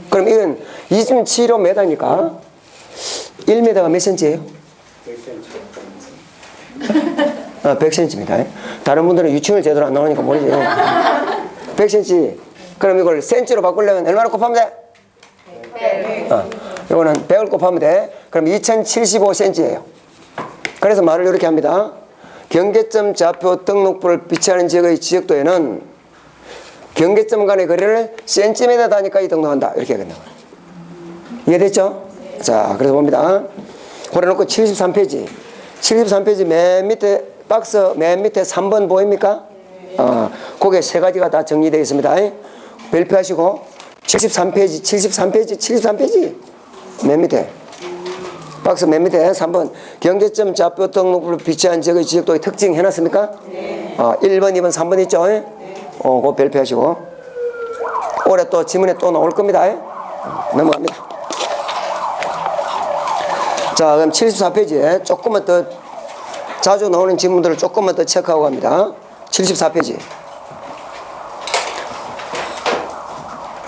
그럼 이건 2.75m니까 1m가 몇 cm예요? 100cm. 다른 분들은 유충을 제대로 안 나오니까 모르지. 100cm. 그럼 이걸 cm로 바꾸려면 얼마나 곱하면 돼? 100. 이거는 100을 곱하면 돼. 그럼 2075cm예요. 그래서 말을 이렇게 합니다. 경계점 좌표 등록부를 비치하는 지역의 지적도에는 경계점 간의 거리를 cm 단위까지 등록한다. 이렇게 하겠다. 이해됐죠? 자, 그래서 봅니다. 고려놓고 73페이지. 73페이지 맨 밑에 박스 맨 밑에 3번 보입니까? 거기에 세 가지가 다 정리되어 있습니다. 별표하시고 73페이지 맨 밑에 박스 맨 밑에 3번 경계점 좌표 등록부를 비치한 지역의 지적도의 특징 해놨습니까? 네. 1번, 2번, 3번 있죠? 그거 별표하시고 올해 또 지문에 또 나올 겁니다. 넘어갑니다. 자, 그럼 74페이지에 조금만 더 자주 나오는 지문들을 조금만 더 체크하고 갑니다. 74페이지.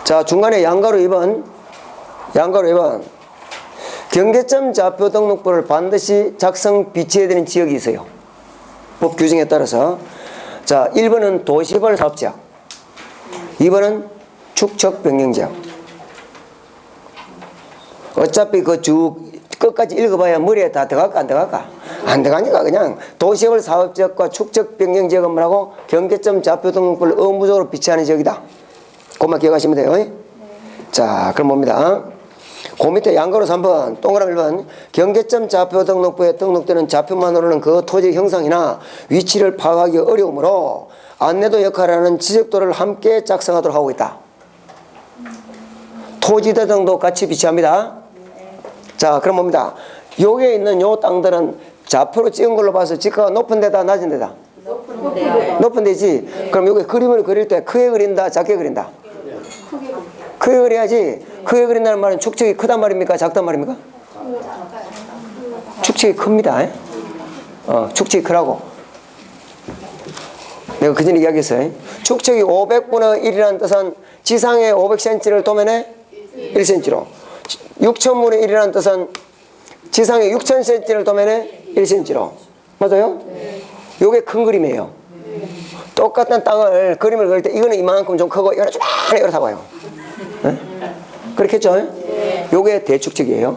자, 중간에 양가로 2번. 경계점 좌표 등록부를 반드시 작성 비치해야 되는 지역이 있어요. 법 규정에 따라서. 자, 1번은 도시개발 사업지역. 2번은 축척 변경지역. 어차피 그 쭉 끝까지 읽어봐야 머리에 다 들어갈까 안 들어갈까? 안 들어가니까 그냥 도시개발 사업지역과 축척 변경지역은 뭐라고? 경계점 좌표 등록부를 의무적으로 비치하는 지역이다. 그것만 기억하시면 돼요. 자, 그럼 봅니다. 그 밑에 양가로 3번, 동그라미 1번. 경계점 좌표 등록부에 등록되는 좌표만으로는 그 토지의 형상이나 위치를 파악하기 어려우므로 안내도 역할을 하는 지적도를 함께 작성하도록 하고 있다. 토지대 등도 같이 비치합니다. 자, 그럼 봅니다. 여기에 있는 요 땅들은 좌표로 찍은 걸로 봐서 지가가 높은 데다 낮은 데다? 높은 데지. 그럼 여기 그림을 그릴 때 크게 그린다, 작게 그린다? 크게 그려야지. 크게 그린다는 말은 축척이 크단 말입니까? 작단 말입니까? 축척이 큽니다. 축척이 크라고. 내가 그전에 이야기했어요. 축척이 500분의 1이라는 뜻은 지상에 500cm를 도면에 1cm로. 6,000분의 1이라는 뜻은 지상에 6,000cm를 도면에 1cm로. 맞아요? 요게 큰 그림이에요. 똑같은 땅을 그림을 그릴 때 이거는 이만큼 좀 크고 이거는 좀 이렇다고 해요. 네? 그렇겠죠? 요게 대축척이에요.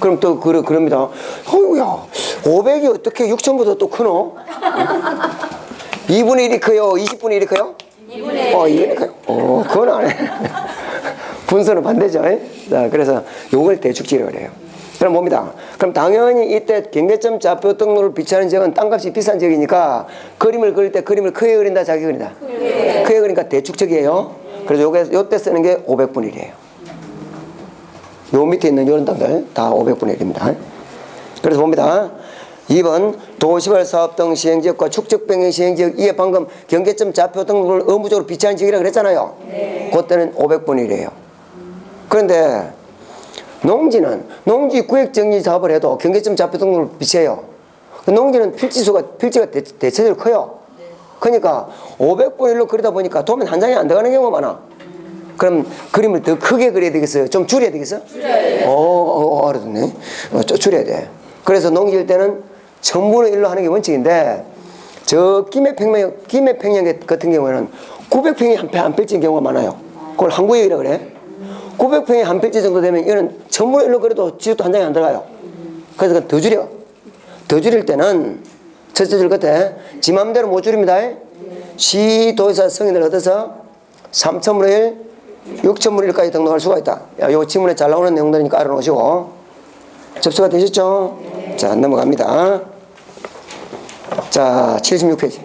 그럼 또 그럽니다. 어이구야, 500이 어떻게 6,000보다 또 크노? 2분의 1이 커요? 20분의 1이 커요? 2분의 1이 커요? 그건 안 해. 분수는 반대죠. 자, 그래서 요걸 대축지라고 그래요. 그럼 봅니다. 그럼 당연히 이때 경계점 좌표 등록을 비치하는 지역은 땅값이 비싼 지역이니까 그림을 그릴 때 그림을 크게 그린다, 작게 그린다? 크게 그리니까 대축척이에요. 그래서 요때 쓰는 게 500분의 1이에요. 요 밑에 있는 이런 땅들 다 500분의 1입니다. 그래서 봅니다. 2번 도시개발 사업 등 시행지역과 축척 변경 시행지역, 이게 방금 경계점 좌표 등록을 의무적으로 비치하는 지역이라고 그랬잖아요. 그때는 500분의 1이에요. 그런데 농지 구획 정리 작업을 해도 경계점 좌표 등록을 비치해요. 농지는 필지가 대체적으로 커요. 그러니까 500분의 1로 그리다 보니까 도면 한 장이 안 들어가는 경우가 많아. 그럼 그림을 더 크게 그려야 되겠어요? 좀 줄여야 되겠어요? 줄여야 돼요. 알았네. 줄여야 돼. 그래서 농지일 때는 1000분의 1로 하는 게 원칙인데, 저 김해평양 같은 경우에는 900평이 한 필지인 경우가 많아요. 그걸 항구역이라고 그래. 900평이 한 필지 정도 되면 이거는 1000분의 1로 그래도 지역도 한 장이 안 들어가요. 그래서 더 줄여. 더 줄일 때는 첫째 줄 끝에 지 맘대로 못 줄입니다. 시도의사 승인을 얻어서 3000분의 1, 6000분의 1까지 등록할 수가 있다. 요 지문에 잘 나오는 내용들이니까 알아놓으시고. 접수가 되셨죠? 자, 넘어갑니다. 자, 76페이지.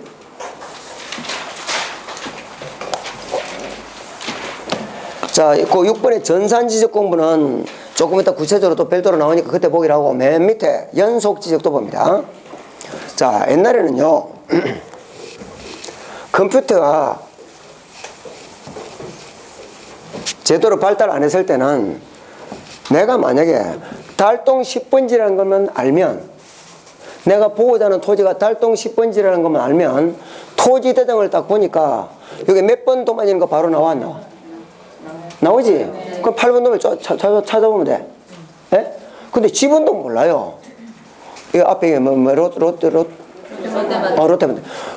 자, 그 6번의 전산지적 공부는 조금 이따 구체적으로 또 별도로 나오니까 그때 보기로 하고, 맨 밑에 연속 지적도 봅니다. 자, 옛날에는요, 컴퓨터가 제대로 발달 안 했을 때는 내가 만약에 달동 10번지라는 것만 알면, 내가 보고자 하는 토지가 달동 10번지라는 것만 알면 토지 대장을 딱 보니까 여기 몇 번 도만이는 거 바로 나와 안 나와? 나오지? 그럼 8번 도면 찾아보면 돼. 예? 근데 지분도 몰라요. 이 앞에 이게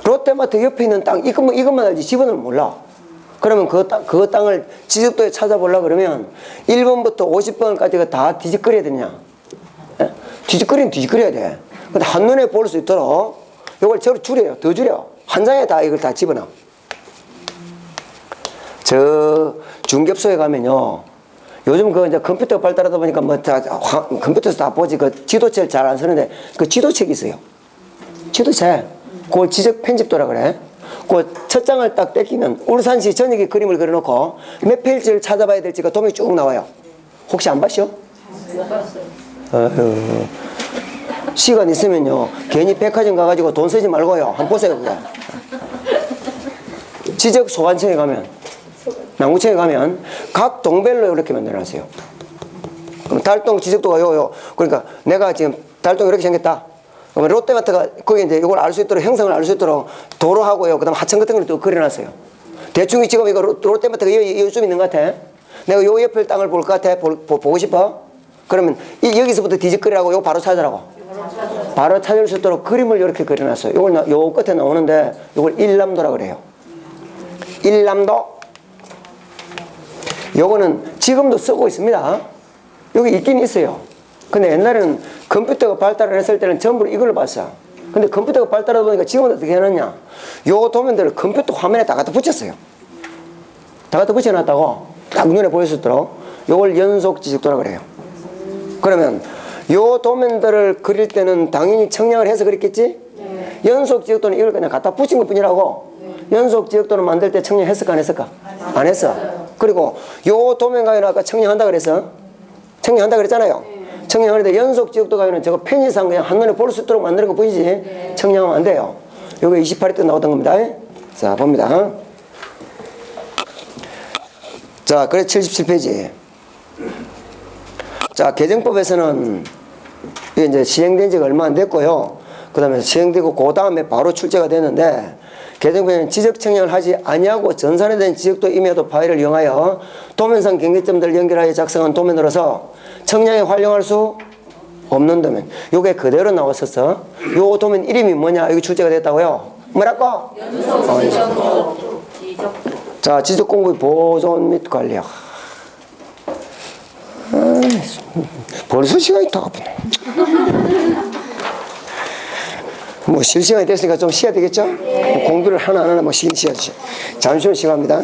롯데마트 옆에 있는 땅 이것만 알지 지분을 몰라. 그러면 그 땅을 지적도에 찾아보려고 그러면 1번부터 50번까지가 다 뒤집거려야 되냐? 예? 뒤집거리면 뒤집거려야 돼. 근데 한눈에 볼 수 있도록 이걸 저로 줄여요. 더 줄여. 한 장에 다 이걸 다 집어넣어. 저 중개소에 가면요. 요즘 그 이제 컴퓨터 발달하다 보니까 뭐 다 컴퓨터에서 다 보지. 그 지도책을 잘 안 쓰는데 그 지도책이 있어요. 지도책. 그걸 지적 편집도라 그래. 그 첫 장을 딱 떼끼면 울산시 전역의 그림을 그려놓고 몇 페이지를 찾아봐야 될지가 도면이 쭉 나와요. 혹시 안 봤어요? 못 봤어요. 시간 있으면요. 괜히 백화점 가가지고 돈 쓰지 말고요. 한번 보세요. 그거. 지적 소관청에 가면, 남구청에 가면 각 동별로 이렇게 만들어놨어요. 그럼 달동 지적도가 그러니까 내가 지금 달동 이렇게 생겼다. 그러면 롯데마트가 거기 이제 이걸 알 수 있도록 형상을 알 수 있도록 도로하고요. 그다음 하천 같은 걸 또 그려놨어요. 대충 지금 이거 롯데마트가 요즘 있는 것 같아. 내가 요 옆에 땅을 볼 것 같아. 보고 싶어? 그러면 여기서부터 뒤집거리라고 이거 바로 찾으라고. 바로 찾을 수 있도록 그림을 이렇게 그려놨어요. 이걸 요 끝에 나오는데 이걸 일남도라 그래요. 일남도. 요거는 지금도 쓰고 있습니다. 여기 있긴 있어요. 근데 옛날에는 컴퓨터가 발달을 했을 때는 전부 이걸 봤어. 근데 컴퓨터가 발달하다 보니까 지금은 어떻게 해놨냐? 요 도면들을 컴퓨터 화면에 다 갖다 붙였어요. 다 갖다 붙여놨다고 딱 눈에 보일 수 있도록 요걸 연속 지적도라 그래요. 그러면 요 도면들을 그릴 때는 당연히 청량을 해서 그렸겠지? 네. 연속 지역도는 이걸 그냥 갖다 붙인 것 뿐이라고. 네. 연속 지역도는 만들 때 청량했을까 안 했을까? 안 했어. 그리고 요 도면 가위는 아까 청량한다 그랬어? 청량한다 그랬잖아요. 네. 청량하는데 연속 지역도 가위는 저거 편의상 그냥 한눈에 볼 수 있도록 만드는 거 보이지? 네. 청량하면 안 돼요. 요거 28회 때 나왔던 겁니다. 자, 봅니다. 자, 그래 77페이지. 자, 개정법에서는 이게 이제 시행된 지가 얼마 안 됐고요. 그 다음에 시행되고 그 다음에 바로 출제가 됐는데, 개정법에는 지적 청량을 하지 아니하고 전산에 대한 지적도 임의도 파일을 이용하여 도면상 경계점들을 연결하여 작성한 도면으로서 청량에 활용할 수 없는 도면. 요게 그대로 나왔었어. 요 도면 이름이 뭐냐? 여기 출제가 됐다고요. 뭐라고? 연속 지적도. 자, 지적 공부의 보존 및 관리. 벌써 시간이 다 가쁘네. 뭐 실시간이 됐으니까 좀 쉬어야 되겠죠? 네. 공부를 하나하나 뭐 쉬어야지. 잠시만 쉬어갑니다.